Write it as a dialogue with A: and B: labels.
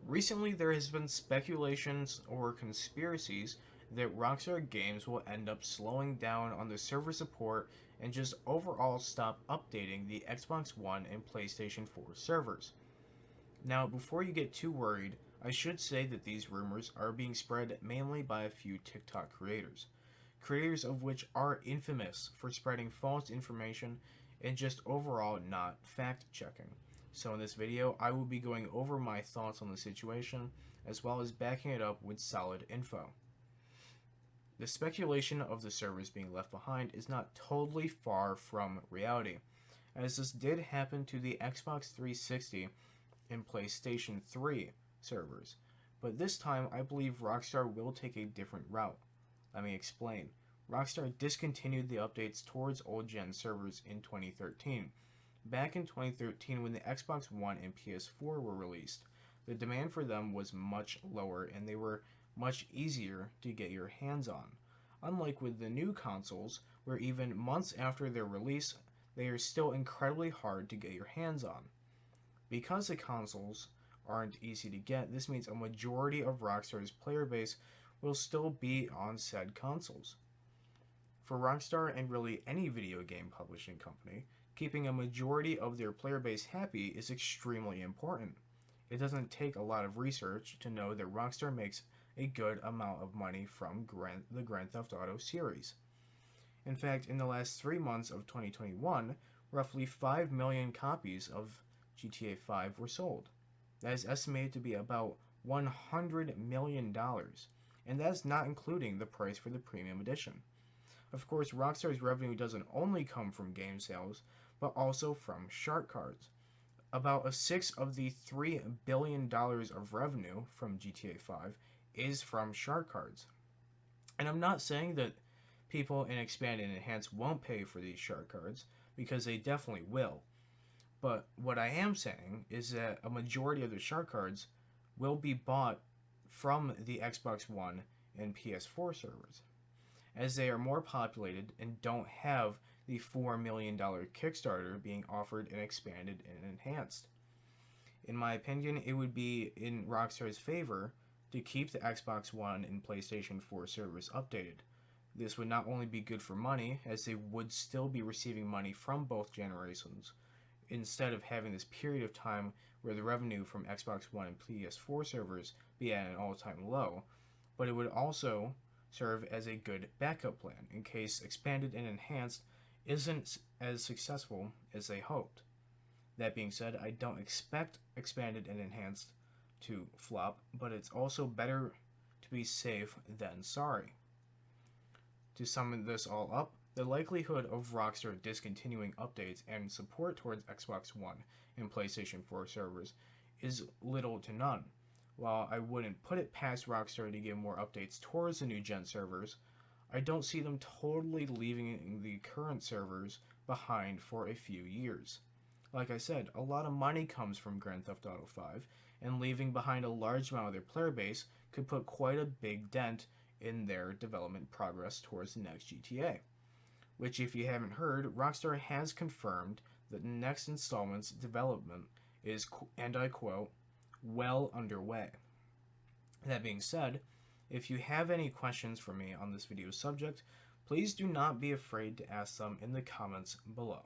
A: Recently, there has been speculations or conspiracies that Rockstar Games will end up slowing down on the server support and just overall stop updating the Xbox One and PlayStation 4 servers. Now, before you get too worried, I should say that these rumors are being spread mainly by a few TikTok creators of which are infamous for spreading false information and just overall not fact checking. So in this video, I will be going over my thoughts on the situation, as well as backing it up with solid info. The speculation of the servers being left behind is not totally far from reality, as this did happen to the Xbox 360 and PlayStation 3 servers, but this time I believe Rockstar will take a different route. Let me explain. Rockstar discontinued the updates towards old-gen servers in 2013. Back in 2013, when the Xbox One and PS4 were released, the demand for them was much lower and they were much easier to get your hands on. Unlike with the new consoles, where even months after their release, they are still incredibly hard to get your hands on. Because the consoles aren't easy to get, this means a majority of Rockstar's player base will still be on said consoles. For Rockstar and really any video game publishing company, keeping a majority of their player base happy is extremely important. It doesn't take a lot of research to know that Rockstar makes a good amount of money from the Grand Theft Auto series. In fact, in the last 3 months of 2021, roughly 5 million copies of GTA 5 were sold. That is estimated to be about $100 million, and that's not including the price for the premium edition. Of course, Rockstar's revenue doesn't only come from game sales, but also from shark cards. About a sixth of the $3 billion of revenue from GTA 5 is from shark cards. And I'm not saying that people in Expand and Enhance won't pay for these shark cards, because they definitely will. But what I am saying is that a majority of the shark cards will be bought from the Xbox One and PS4 servers, as they are more populated and don't have the $4 million Kickstarter being offered and expanded and enhanced. In my opinion, it would be in Rockstar's favor to keep the Xbox One and PlayStation 4 servers updated. This would not only be good for money, as they would still be receiving money from both generations, instead of having this period of time where the revenue from Xbox One and PS4 servers be at an all-time low, but it would also serve as a good backup plan in case Expanded and Enhanced isn't as successful as they hoped. That being said, I don't expect Expanded and Enhanced to flop, but it's also better to be safe than sorry. To sum this all up, the likelihood of Rockstar discontinuing updates and support towards Xbox One and PlayStation 4 servers is little to none. While I wouldn't put it past Rockstar to give more updates towards the new gen servers, I don't see them totally leaving the current servers behind for a few years. Like I said, a lot of money comes from Grand Theft Auto 5, and leaving behind a large amount of their player base could put quite a big dent in their development progress towards the next GTA. Which, if you haven't heard, Rockstar has confirmed that the next installment's development is, and I quote, well underway. That being said, if you have any questions for me on this video subject, please do not be afraid to ask them in the comments below.